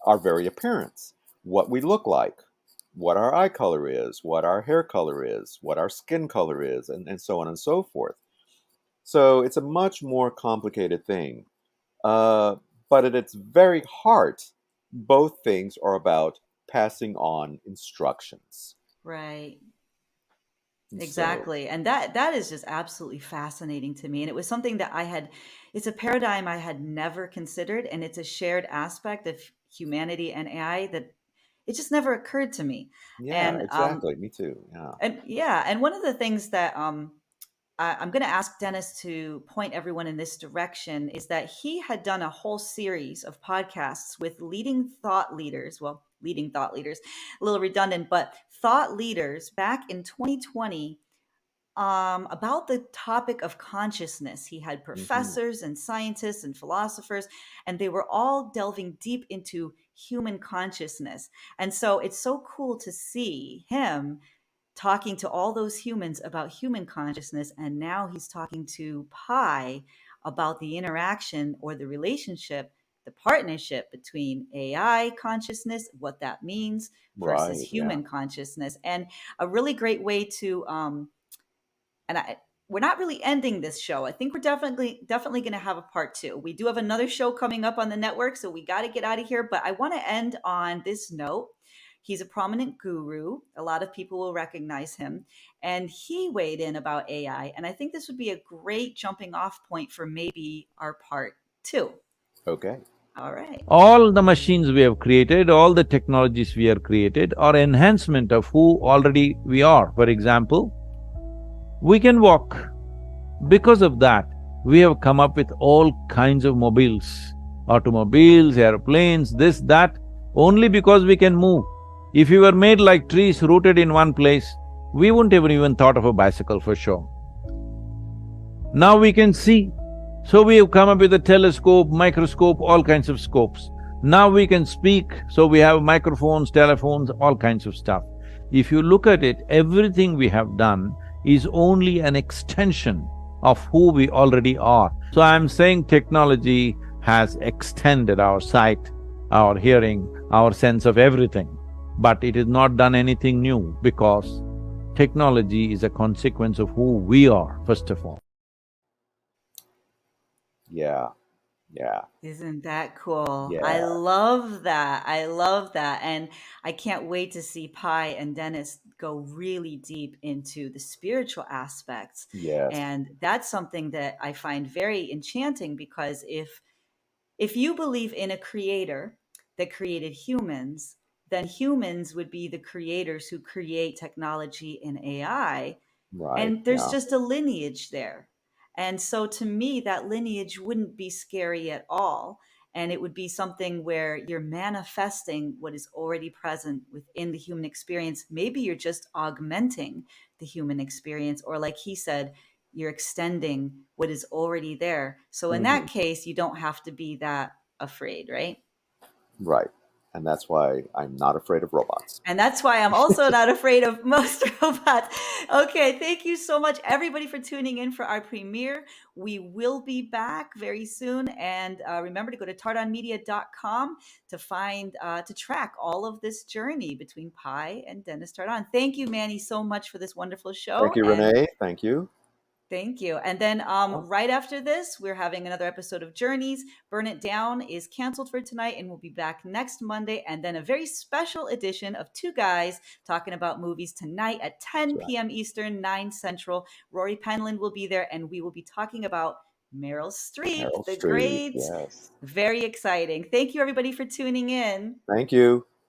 our very appearance, what we look like, what our eye color is, what our hair color is, what our skin color is, and so on and so forth. So it's a much more complicated thing. Uh, but at its very heart, both things are about passing on instructions. Right. And so, Exactly. And that is just absolutely fascinating to me. And it was something that it's a paradigm I had never considered. And it's a shared aspect of humanity and AI that it just never occurred to me. yeah, And exactly. Me too. Yeah. and one of the things that I'm going to ask Dennis to point everyone in this direction is that he had done a whole series of podcasts with leading thought leaders. Well, leading thought leaders, a little redundant, but thought leaders back in 2020 about the topic of consciousness. He had Hmm. professors and scientists and philosophers, and they were all delving deep into human consciousness. And so it's so cool to see him talking to all those humans about human consciousness. And now he's talking to Pi about the interaction or the relationship, the partnership between AI consciousness, what that means versus Right. Yeah. human consciousness. And a really great way to, and I, we're not really ending this show. I think we're definitely going to have a part two. We do have another show coming up on the network, so we got to get out of here. But I want to end on this note. He's a prominent guru. A lot of people will recognize him. And he weighed in about AI. And I think this would be a great jumping off point for maybe our part two. Okay. All right. All the machines we have created, all the technologies we have created are enhancement of who already we are. For example, we can walk. Because of that, we have come up with all kinds of mobiles, automobiles, airplanes, this, that, only because we can move. If we were made like trees rooted in one place, we wouldn't have even thought of a bicycle for sure. Now we can see, so we have come up with a telescope, microscope, all kinds of scopes. Now we can speak, so we have microphones, telephones, all kinds of stuff. If you look at it, everything we have done is only an extension of who we already are. So I'm saying technology has extended our sight, our hearing, our sense of everything. But it has not done anything new because technology is a consequence of who we are, first of all. Yeah. Yeah. Isn't that cool? I Yeah. love that. I love that. And I can't wait to see Pi and Dennis go really deep into the spiritual aspects. Yes. And that's something that I find very enchanting, because if you believe in a creator that created humans, then humans would be the creators who create technology and AI, Right. and there's Yeah. just a lineage there. And so to me, that lineage wouldn't be scary at all. And it would be something where you're manifesting what is already present within the human experience. Maybe you're just augmenting the human experience, or like he said, you're extending what is already there. So in Hmm. that case, you don't have to be that afraid, right? Right. And that's why I'm not afraid of robots. And that's why I'm also not afraid of most robots. Okay, thank you so much, everybody, for tuning in for our premiere. We will be back very soon. And remember to go to tardanmedia.com to track all of this journey between Pi and Dennis Tardan. Thank you, Manny, so much for this wonderful show. Thank you, And Renee. Thank you. thank you. And then right after this, we're having another episode of Journeys. Burn It Down is canceled for tonight, and we'll be back next Monday. And then a very special edition of Two Guys talking about movies tonight at 10 p.m. Eastern, 9 Central. Rory Penland will be there, and we will be talking about Meryl Streep, Meryl the Streep. great. Yes. Very exciting. Thank you, everybody, for tuning in. Thank you.